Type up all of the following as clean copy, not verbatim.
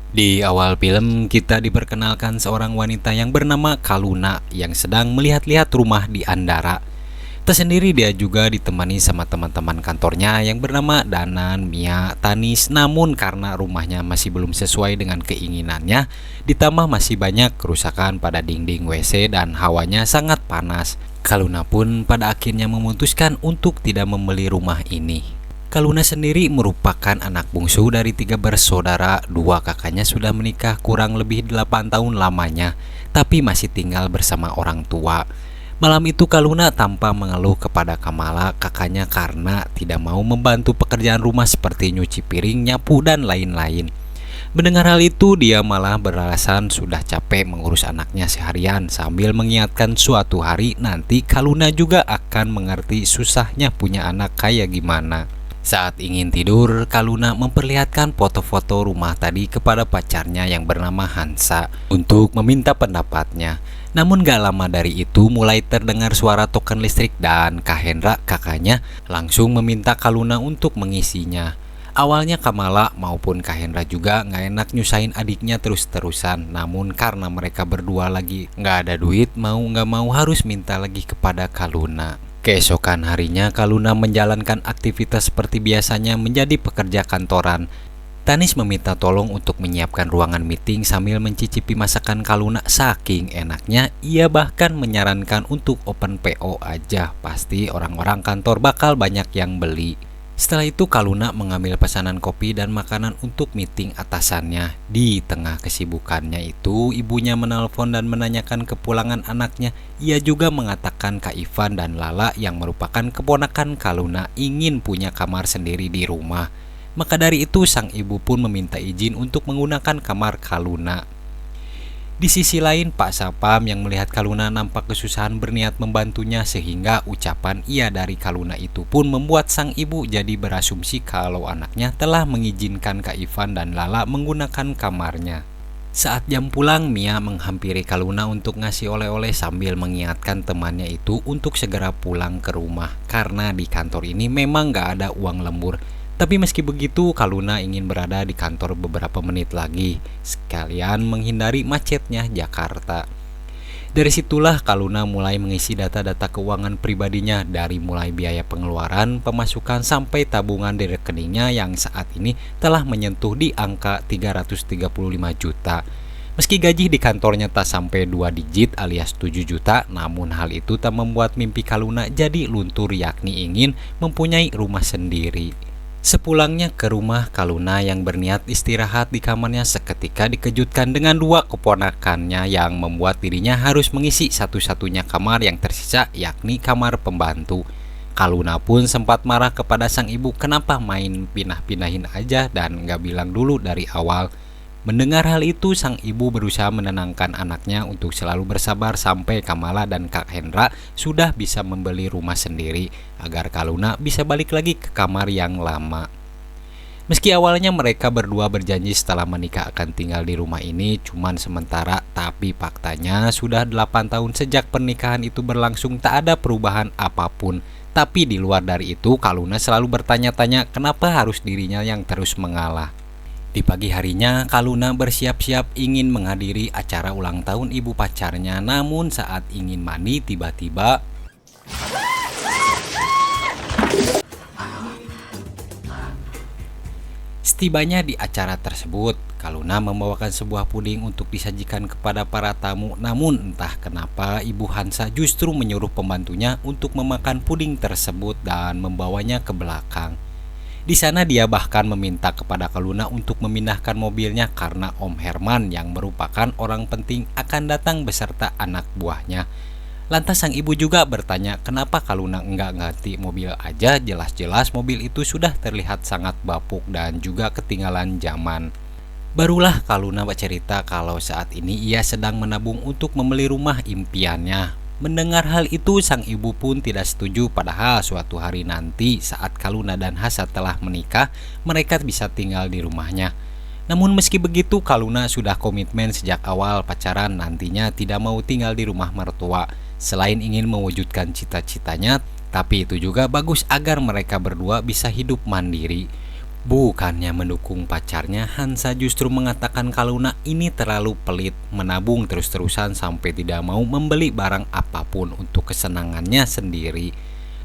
Di awal film, kita diperkenalkan seorang wanita yang bernama Kaluna yang sedang melihat-lihat rumah di Andara. Tersendiri dia juga ditemani sama teman-teman kantornya yang bernama Danan, Mia, Tanis. Namun karena rumahnya masih belum sesuai dengan keinginannya, ditambah masih banyak kerusakan pada dinding WC dan hawanya sangat panas, Kaluna pun pada akhirnya memutuskan untuk tidak membeli rumah ini. Kaluna sendiri merupakan anak bungsu dari 3 bersaudara. Dua kakaknya sudah menikah kurang lebih 8 tahun lamanya, tapi masih tinggal bersama orang tua. Malam itu Kaluna tanpa mengeluh kepada Kamala, kakaknya, karena tidak mau membantu pekerjaan rumah seperti nyuci piring, nyapu, dan lain-lain. Mendengar hal itu, dia malah beralasan sudah capek mengurus anaknya seharian, sambil mengingatkan suatu hari nanti Kaluna juga akan mengerti susahnya punya anak kayak gimana. Saat ingin tidur, Kaluna memperlihatkan foto-foto rumah tadi kepada pacarnya yang bernama Hansa untuk meminta pendapatnya. Namun gak lama dari itu mulai terdengar suara token listrik dan Kak Hendra, kakaknya, langsung meminta Kaluna untuk mengisinya. Awalnya Kamala maupun Kak Hendra juga gak enak nyusahin adiknya terus-terusan. Namun karena mereka berdua lagi gak ada duit, mau gak mau harus minta lagi kepada Kaluna. Keesokan harinya Kaluna menjalankan aktivitas seperti biasanya menjadi pekerja kantoran. Tanis meminta tolong untuk menyiapkan ruangan meeting sambil mencicipi masakan Kaluna. Saking enaknya, ia bahkan menyarankan untuk open PO aja. Pasti orang-orang kantor bakal banyak yang beli. Setelah itu Kaluna mengambil pesanan kopi dan makanan untuk meeting atasannya. Di tengah kesibukannya itu, ibunya menelpon dan menanyakan kepulangan anaknya. Ia juga mengatakan Kak Ivan dan Lala yang merupakan keponakan Kaluna ingin punya kamar sendiri di rumah. Maka dari itu sang ibu pun meminta izin untuk menggunakan kamar Kaluna. Di sisi lain, Pak Sapam yang melihat Kaluna nampak kesusahan berniat membantunya, sehingga ucapan iya dari Kaluna itu pun membuat sang ibu jadi berasumsi kalau anaknya telah mengizinkan Kak Ivan dan Lala menggunakan kamarnya. Saat jam pulang, Mia menghampiri Kaluna untuk ngasih oleh-oleh sambil mengingatkan temannya itu untuk segera pulang ke rumah karena di kantor ini memang gak ada uang lembur. Tapi meski begitu, Kaluna ingin berada di kantor beberapa menit lagi, sekalian menghindari macetnya Jakarta. Dari situlah Kaluna mulai mengisi data-data keuangan pribadinya, dari mulai biaya pengeluaran, pemasukan, sampai tabungan di rekeningnya yang saat ini telah menyentuh di angka 335 juta. Meski gaji di kantornya tak sampai 2 digit alias 7 juta, namun hal itu tak membuat mimpi Kaluna jadi luntur, yakni ingin mempunyai rumah sendiri. Sepulangnya ke rumah, Kaluna yang berniat istirahat di kamarnya seketika dikejutkan dengan dua keponakannya yang membuat dirinya harus mengisi satu-satunya kamar yang tersisa, yakni kamar pembantu. Kaluna pun sempat marah kepada sang ibu, kenapa main pindah-pindahin aja dan gak bilang dulu dari awal. Mendengar hal itu, sang ibu berusaha menenangkan anaknya untuk selalu bersabar sampai Kamala dan Kak Hendra sudah bisa membeli rumah sendiri agar Kaluna bisa balik lagi ke kamar yang lama. Meski awalnya mereka berdua berjanji setelah menikah akan tinggal di rumah ini cuman sementara, tapi faktanya sudah 8 tahun sejak pernikahan itu berlangsung tak ada perubahan apapun. Tapi di luar dari itu, Kaluna selalu bertanya-tanya kenapa harus dirinya yang terus mengalah. Di pagi harinya, Kaluna bersiap-siap ingin menghadiri acara ulang tahun ibu pacarnya. Namun saat ingin mandi, tiba-tiba setibanya di acara tersebut, Kaluna membawakan sebuah puding untuk disajikan kepada para tamu. Namun entah kenapa Ibu Hansa justru menyuruh pembantunya untuk memakan puding tersebut dan membawanya ke belakang. Di sana dia bahkan meminta kepada Kaluna untuk memindahkan mobilnya karena Om Herman yang merupakan orang penting akan datang beserta anak buahnya. Lantas sang ibu juga bertanya kenapa Kaluna enggak ganti mobil aja, jelas-jelas mobil itu sudah terlihat sangat bapuk dan juga ketinggalan zaman. Barulah Kaluna bercerita kalau saat ini ia sedang menabung untuk membeli rumah impiannya. Mendengar hal itu, sang ibu pun tidak setuju, padahal suatu hari nanti saat Kaluna dan Hasa telah menikah, mereka bisa tinggal di rumahnya. Namun meski begitu, Kaluna sudah komitmen sejak awal pacaran nantinya tidak mau tinggal di rumah mertua. Selain ingin mewujudkan cita-citanya, tapi itu juga bagus agar mereka berdua bisa hidup mandiri. Bukannya mendukung pacarnya, Hansa justru mengatakan kalau Luna ini terlalu pelit, menabung terus-terusan sampai tidak mau membeli barang apapun untuk kesenangannya sendiri.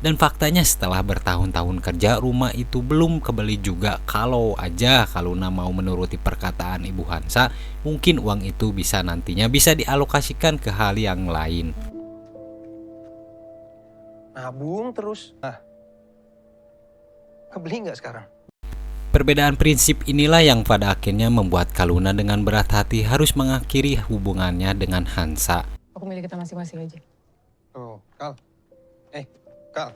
Dan faktanya setelah bertahun-tahun kerja, rumah itu belum kebeli juga. Kalau aja Kaluna mau menuruti perkataan Ibu Hansa, mungkin uang itu nantinya bisa dialokasikan ke hal yang lain. Nabung terus. Nah, kebeli nggak sekarang? Perbedaan prinsip inilah yang pada akhirnya membuat Kaluna dengan berat hati harus mengakhiri hubungannya dengan Hansa. Aku milih kita masing-masing aja. Oh, Kal. Kal.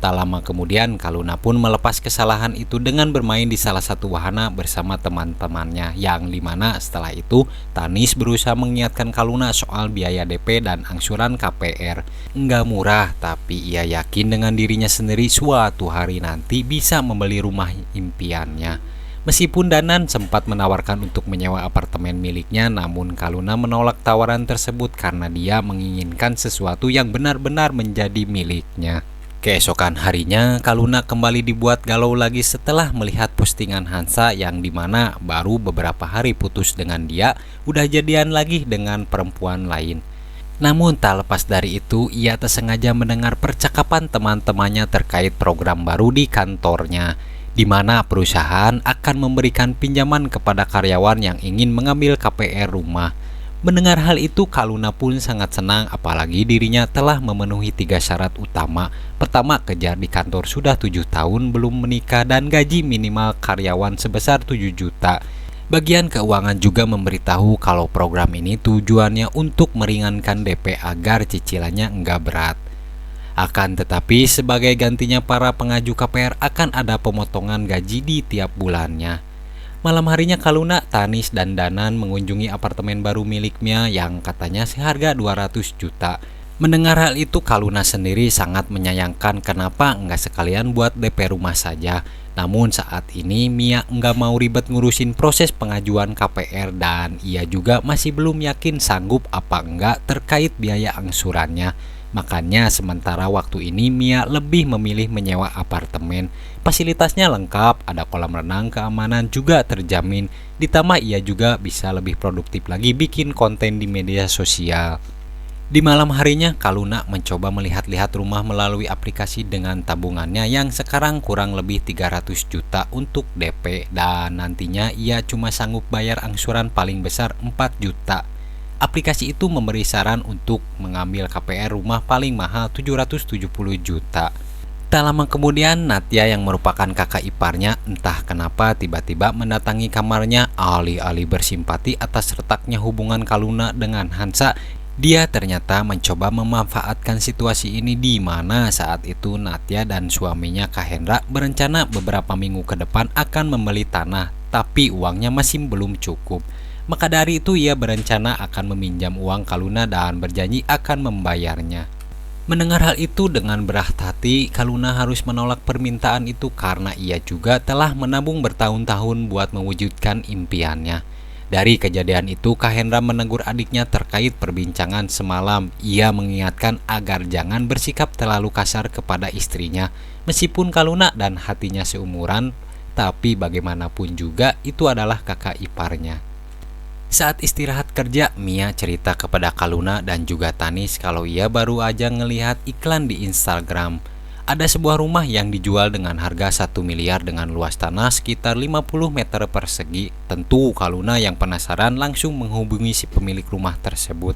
Tak lama kemudian, Kaluna pun melepas kesalahan itu dengan bermain di salah satu wahana bersama teman-temannya, yang dimana setelah itu Tanis berusaha mengingatkan Kaluna soal biaya DP dan angsuran KPR. Nggak murah, tapi ia yakin dengan dirinya sendiri suatu hari nanti bisa membeli rumah impiannya. Meskipun Danan sempat menawarkan untuk menyewa apartemen miliknya, namun Kaluna menolak tawaran tersebut karena dia menginginkan sesuatu yang benar-benar menjadi miliknya. Keesokan harinya, Kaluna kembali dibuat galau lagi setelah melihat postingan Hansa yang dimana baru beberapa hari putus dengan dia, udah jadian lagi dengan perempuan lain. Namun tak lepas dari itu, ia tersengaja mendengar percakapan teman-temannya terkait program baru di kantornya, di mana perusahaan akan memberikan pinjaman kepada karyawan yang ingin mengambil KPR rumah. Mendengar hal itu, Kaluna pun sangat senang, apalagi dirinya telah memenuhi 3 syarat utama. Pertama, kerja di kantor sudah 7 tahun belum menikah dan gaji minimal karyawan sebesar 7 juta. Bagian keuangan juga memberitahu kalau program ini tujuannya untuk meringankan DP agar cicilannya enggak berat. Akan tetapi sebagai gantinya para pengaju KPR akan ada pemotongan gaji di tiap bulannya. Malam harinya Kaluna, Tanis, dan Danan mengunjungi apartemen baru miliknya yang katanya seharga 200 juta. Mendengar hal itu, Kaluna sendiri sangat menyayangkan kenapa nggak sekalian buat DP rumah saja. Namun saat ini Mia nggak mau ribet ngurusin proses pengajuan KPR dan ia juga masih belum yakin sanggup apa enggak terkait biaya angsurannya. Makanya sementara waktu ini Mia lebih memilih menyewa apartemen. Fasilitasnya lengkap, ada kolam renang, keamanan juga terjamin. Ditambah ia juga bisa lebih produktif lagi bikin konten di media sosial. Di malam harinya, Kaluna mencoba melihat-lihat rumah melalui aplikasi dengan tabungannya yang sekarang kurang lebih 300 juta untuk DP dan nantinya ia cuma sanggup bayar angsuran paling besar 4 juta. Aplikasi itu memberi saran untuk mengambil KPR rumah paling mahal 770 juta. Tak lama kemudian, Natya yang merupakan kakak iparnya entah kenapa tiba-tiba mendatangi kamarnya alih-alih bersimpati atas retaknya hubungan Kaluna dengan Hansa. Dia ternyata mencoba memanfaatkan situasi ini di mana saat itu Natya dan suaminya Kahendra berencana beberapa minggu ke depan akan membeli tanah, tapi uangnya masih belum cukup. Maka dari itu ia berencana akan meminjam uang Kaluna dan berjanji akan membayarnya. Mendengar hal itu dengan berat hati, Kaluna harus menolak permintaan itu karena ia juga telah menabung bertahun-tahun buat mewujudkan impiannya. Dari kejadian itu, Kahendra menegur adiknya terkait perbincangan semalam. Ia mengingatkan agar jangan bersikap terlalu kasar kepada istrinya. Meskipun Kaluna dan hatinya seumuran, tapi bagaimanapun juga itu adalah kakak iparnya. Saat istirahat kerja, Mia cerita kepada Kaluna dan juga Tanis kalau ia baru aja ngelihat iklan di Instagram. Ada sebuah rumah yang dijual dengan harga 1 miliar dengan luas tanah sekitar 50 meter persegi. Tentu Kaluna yang penasaran langsung menghubungi si pemilik rumah tersebut.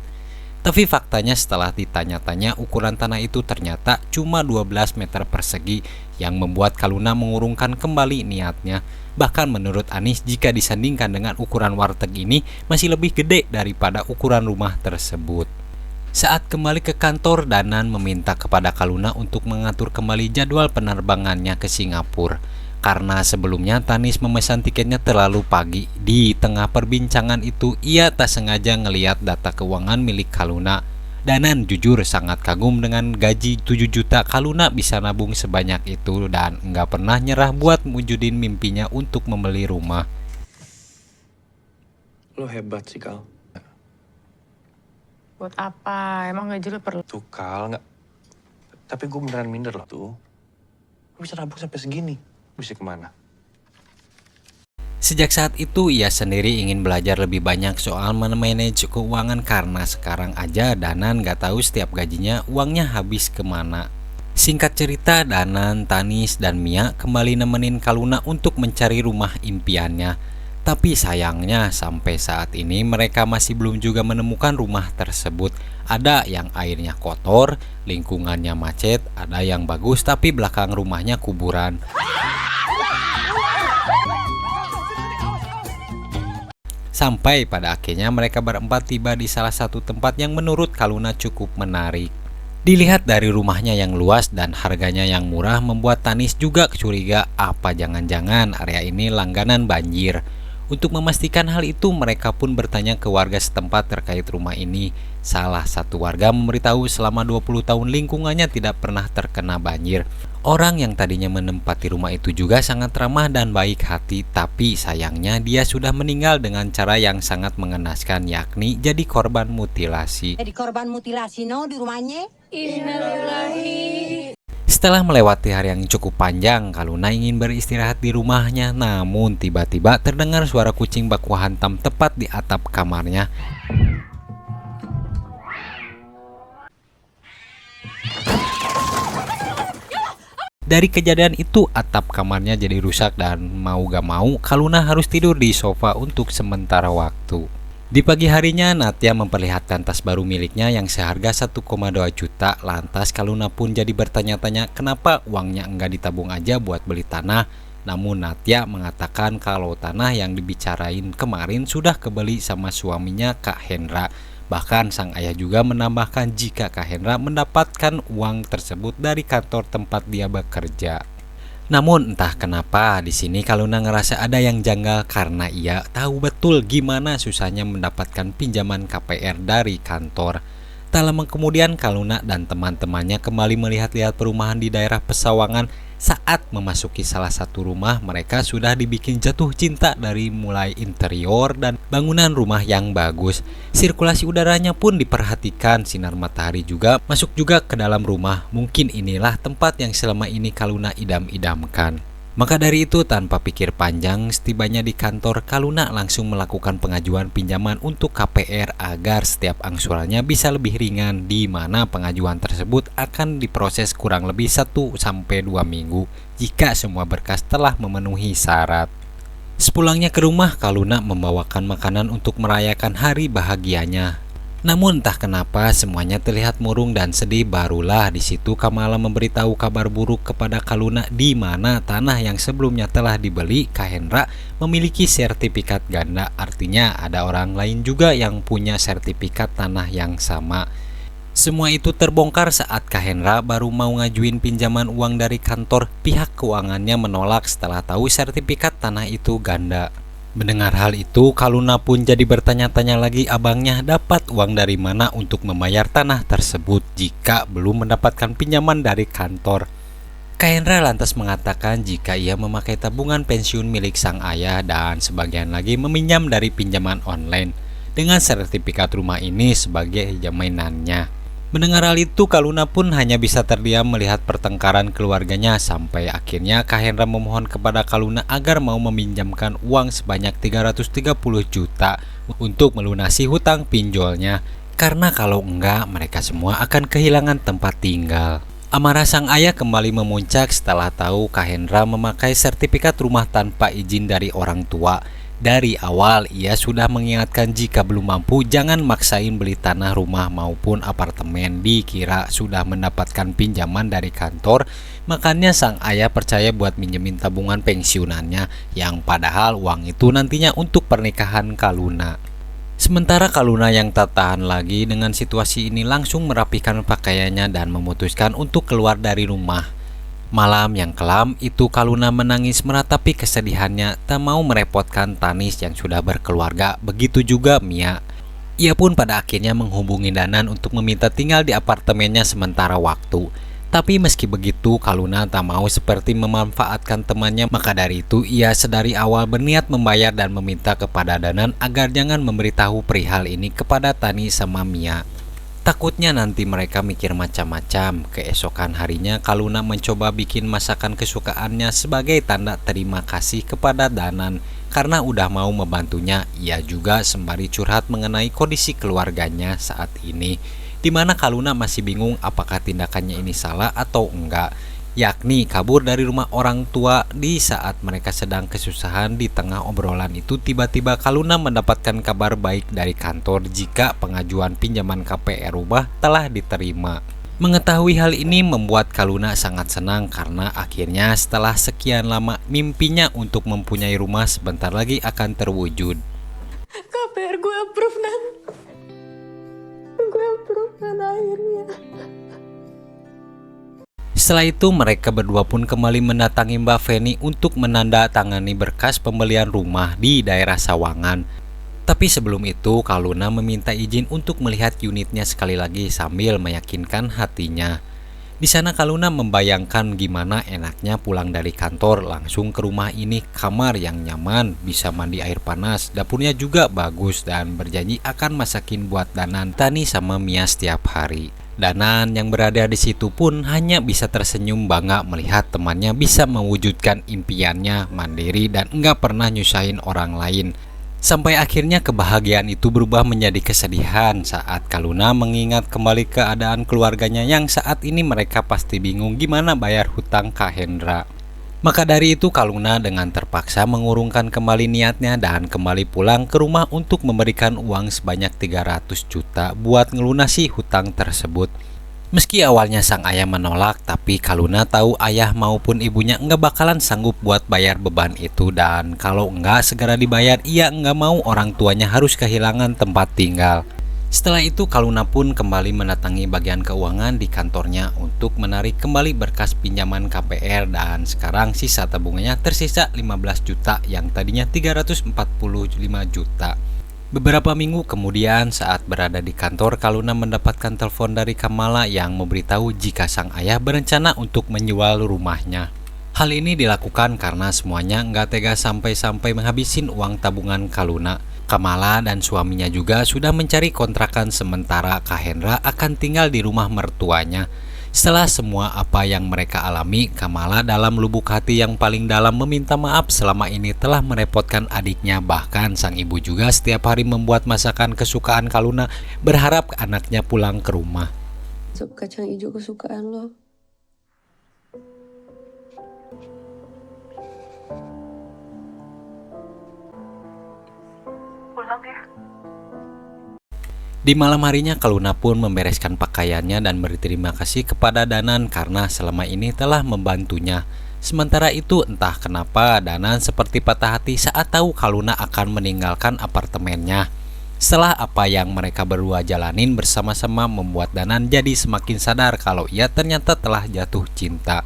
Tapi faktanya setelah ditanya-tanya ukuran tanah itu ternyata cuma 12 meter persegi yang membuat Kaluna mengurungkan kembali niatnya. Bahkan menurut Anis jika disandingkan dengan ukuran warteg ini masih lebih gede daripada ukuran rumah tersebut. Saat kembali ke kantor, Danan meminta kepada Kaluna untuk mengatur kembali jadwal penerbangannya ke Singapura. Karena sebelumnya Tanis memesan tiketnya terlalu pagi. Di tengah perbincangan itu ia tak sengaja ngeliat data keuangan milik Kaluna. Danan jujur sangat kagum dengan gaji 7 juta Kaluna bisa nabung sebanyak itu dan nggak pernah nyerah buat mewujudin mimpinya untuk membeli rumah. Lo hebat sih, Kal. Buat apa? Emang gaji lu perlu? Tuh, Kal, nggak. Tapi gue beneran minder loh tuh. Lo bisa nabung sampai segini. Bisa kemana? Sejak saat itu ia sendiri ingin belajar lebih banyak soal manage keuangan karena sekarang aja Danan gak tahu setiap gajinya uangnya habis kemana. Singkat cerita, Danan, Tanis, dan Mia kembali nemenin Kaluna untuk mencari rumah impiannya. Tapi sayangnya sampai saat ini mereka masih belum juga menemukan rumah tersebut. Ada yang airnya kotor, lingkungannya macet, ada yang bagus tapi belakang rumahnya kuburan. Sampai pada akhirnya mereka berempat tiba di salah satu tempat yang menurut Kaluna cukup menarik. Dilihat dari rumahnya yang luas dan harganya yang murah membuat Tanis juga curiga apa jangan-jangan area ini langganan banjir. Untuk memastikan hal itu mereka pun bertanya ke warga setempat terkait rumah ini. Salah satu warga memberitahu selama 20 tahun lingkungannya tidak pernah terkena banjir. Orang yang tadinya menempati rumah itu juga sangat ramah dan baik hati, tapi sayangnya dia sudah meninggal dengan cara yang sangat mengenaskan, yakni jadi korban mutilasi. Jadi korban mutilasi no di rumahnya? Setelah melewati hari yang cukup panjang, Kaluna ingin beristirahat di rumahnya, namun tiba-tiba terdengar suara kucing baku hantam tepat di atap kamarnya. Dari kejadian itu atap kamarnya jadi rusak dan mau gak mau Kaluna harus tidur di sofa untuk sementara waktu. Di pagi harinya Natya memperlihatkan tas baru miliknya yang seharga 1,2 juta. Lantas Kaluna pun jadi bertanya-tanya kenapa uangnya enggak ditabung aja buat beli tanah. Namun Natya mengatakan kalau tanah yang dibicarain kemarin sudah kebeli sama suaminya Kak Hendra. Bahkan sang ayah juga menambahkan jika Kak Hendra mendapatkan uang tersebut dari kantor tempat dia bekerja. Namun entah kenapa di sini Kaluna ngerasa ada yang janggal karena ia tahu betul gimana susahnya mendapatkan pinjaman KPR dari kantor. Tak lama kemudian Kaluna dan teman-temannya kembali melihat-lihat perumahan di daerah Pesawangan. Saat memasuki salah satu rumah mereka sudah dibikin jatuh cinta dari mulai interior dan bangunan rumah yang bagus. Sirkulasi udaranya pun diperhatikan, sinar matahari juga masuk juga ke dalam rumah. Mungkin inilah tempat yang selama ini Kaluna idam-idamkan. Maka dari itu tanpa pikir panjang, setibanya di kantor Kaluna langsung melakukan pengajuan pinjaman untuk KPR agar setiap angsurannya bisa lebih ringan, di mana pengajuan tersebut akan diproses kurang lebih 1-2 minggu jika semua berkas telah memenuhi syarat. Sepulangnya ke rumah, Kaluna membawakan makanan untuk merayakan hari bahagianya. Namun entah kenapa semuanya terlihat murung dan sedih. Barulah di situ Kamala memberitahu kabar buruk kepada Kaluna di mana tanah yang sebelumnya telah dibeli Kak Hendra memiliki sertifikat ganda. Artinya ada orang lain juga yang punya sertifikat tanah yang sama. Semua itu terbongkar saat Kak Hendra baru mau ngajuin pinjaman uang dari kantor. Pihak keuangannya menolak setelah tahu sertifikat tanah itu ganda. Mendengar hal itu, Kaluna pun jadi bertanya-tanya lagi abangnya dapat uang dari mana untuk membayar tanah tersebut jika belum mendapatkan pinjaman dari kantor. Kak Hendra lantas mengatakan jika ia memakai tabungan pensiun milik sang ayah dan sebagian lagi meminjam dari pinjaman online dengan sertifikat rumah ini sebagai jaminannya. Mendengar hal itu, Kaluna pun hanya bisa terdiam melihat pertengkaran keluarganya sampai akhirnya Kak Hendra memohon kepada Kaluna agar mau meminjamkan uang sebanyak 330 juta untuk melunasi hutang pinjolnya. Karena kalau enggak, mereka semua akan kehilangan tempat tinggal. Amarah sang ayah kembali memuncak setelah tahu Kak Hendra memakai sertifikat rumah tanpa izin dari orang tua. Dari awal ia sudah mengingatkan jika belum mampu jangan maksain beli tanah, rumah maupun apartemen. Dikira sudah mendapatkan pinjaman dari kantor, makanya sang ayah percaya buat minjemin tabungan pensiunannya yang padahal uang itu nantinya untuk pernikahan Kaluna. Sementara Kaluna yang tak tahan lagi dengan situasi ini langsung merapikan pakaiannya dan memutuskan untuk keluar dari rumah. Malam yang kelam itu Kaluna menangis meratapi kesedihannya, tak mau merepotkan Tanis yang sudah berkeluarga, begitu juga Mia. Ia pun pada akhirnya menghubungi Danan untuk meminta tinggal di apartemennya sementara waktu. Tapi meski begitu Kaluna tak mau seperti memanfaatkan temannya, maka dari itu ia sedari awal berniat membayar dan meminta kepada Danan agar jangan memberitahu perihal ini kepada Tanis sama Mia. Takutnya nanti mereka mikir macam-macam. Keesokan harinya Kaluna mencoba bikin masakan kesukaannya sebagai tanda terima kasih kepada Danan karena udah mau membantunya. Ia juga sembari curhat mengenai kondisi keluarganya saat ini, dimana Kaluna masih bingung apakah tindakannya ini salah atau enggak, yakni kabur dari rumah orang tua di saat mereka sedang kesusahan. Di tengah obrolan itu tiba-tiba Kaluna mendapatkan kabar baik dari kantor jika pengajuan pinjaman KPR rumah telah diterima. Mengetahui hal ini membuat Kaluna sangat senang karena akhirnya setelah sekian lama mimpinya untuk mempunyai rumah sebentar lagi akan terwujud. KPR gue approve, Nan. Gue approve, Nan, akhirnya. Setelah itu mereka berdua pun kembali mendatangi Mbak Feni untuk menandatangani berkas pembelian rumah di daerah Sawangan. Tapi sebelum itu Kaluna meminta izin untuk melihat unitnya sekali lagi sambil meyakinkan hatinya. Di sana Kaluna membayangkan gimana enaknya pulang dari kantor langsung ke rumah ini, kamar yang nyaman, bisa mandi air panas, dapurnya juga bagus, dan berjanji akan masakin buat Danan, Tani sama Mia setiap hari. Danan yang berada di situ pun hanya bisa tersenyum bangga melihat temannya bisa mewujudkan impiannya mandiri dan enggak pernah nyusahin orang lain. Sampai akhirnya kebahagiaan itu berubah menjadi kesedihan saat Kaluna mengingat kembali keadaan keluarganya yang saat ini mereka pasti bingung gimana bayar hutang Kak Hendra. Maka dari itu Kaluna dengan terpaksa mengurungkan kembali niatnya dan kembali pulang ke rumah untuk memberikan uang sebanyak 300 juta buat ngelunasi hutang tersebut. Meski awalnya sang ayah menolak, tapi Kaluna tahu ayah maupun ibunya enggak bakalan sanggup buat bayar beban itu, dan kalau enggak segera dibayar, ia enggak mau orang tuanya harus kehilangan tempat tinggal. Setelah itu Kaluna pun kembali mendatangi bagian keuangan di kantornya untuk menarik kembali berkas pinjaman KPR, dan sekarang sisa tabungannya tersisa 15 juta yang tadinya 345 juta. Beberapa minggu kemudian saat berada di kantor, Kaluna mendapatkan telepon dari Kamala yang memberitahu jika sang ayah berencana untuk menjual rumahnya. Hal ini dilakukan karena semuanya nggak tega sampai-sampai menghabisin uang tabungan Kaluna. Kamala dan suaminya juga sudah mencari kontrakan sementara. Kak Hendra akan tinggal di rumah mertuanya. Setelah semua apa yang mereka alami, Kamala dalam lubuk hati yang paling dalam meminta maaf selama ini telah merepotkan adiknya. Bahkan sang ibu juga setiap hari membuat masakan kesukaan Kaluna, berharap anaknya pulang ke rumah. Sup kacang hijau kesukaan lo. Pulang ya. Di malam harinya Kaluna pun membereskan pakaiannya dan berterima kasih kepada Danan karena selama ini telah membantunya. Sementara itu entah kenapa Danan seperti patah hati saat tahu Kaluna akan meninggalkan apartemennya. Setelah apa yang mereka berdua jalanin bersama-sama membuat Danan jadi semakin sadar kalau ia ternyata telah jatuh cinta.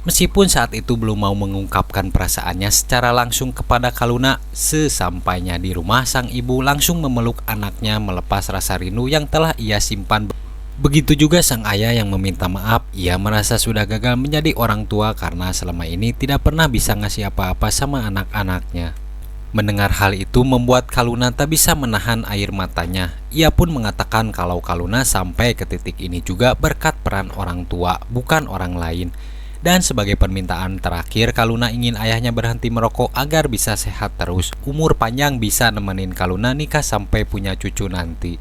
Meskipun saat itu belum mau mengungkapkan perasaannya secara langsung kepada Kaluna, sesampainya di rumah sang ibu langsung memeluk anaknya melepas rasa rindu yang telah ia simpan. Begitu juga sang ayah yang meminta maaf, ia merasa sudah gagal menjadi orang tua karena selama ini tidak pernah bisa ngasih apa-apa sama anak-anaknya. Mendengar hal itu membuat Kaluna tak bisa menahan air matanya. Ia pun mengatakan kalau Kaluna sampai ke titik ini juga berkat peran orang tua, bukan orang lain. Dan sebagai permintaan terakhir, Kaluna ingin ayahnya berhenti merokok agar bisa sehat terus, umur panjang, bisa nemenin Kaluna nikah sampai punya cucu nanti.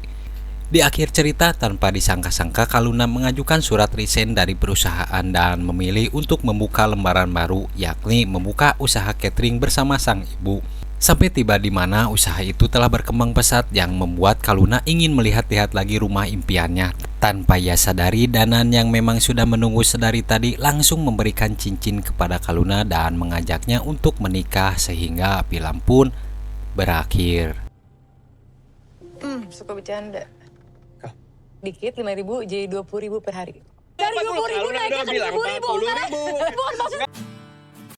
Di akhir cerita, tanpa disangka-sangka Kaluna mengajukan surat resign dari perusahaan dan memilih untuk membuka lembaran baru, yakni membuka usaha catering bersama sang ibu. Sampai tiba di mana usaha itu telah berkembang pesat yang membuat Kaluna ingin melihat-lihat lagi rumah impiannya. Tanpa ia sadari, Danan yang memang sudah menunggu sedari tadi langsung memberikan cincin kepada Kaluna dan mengajaknya untuk menikah sehingga film pun berakhir. Suka bercanda. Kah? Dikit 5.000 jadi 20.000 per hari. Dari 20.000 naik ke 1.000. Bukan maksud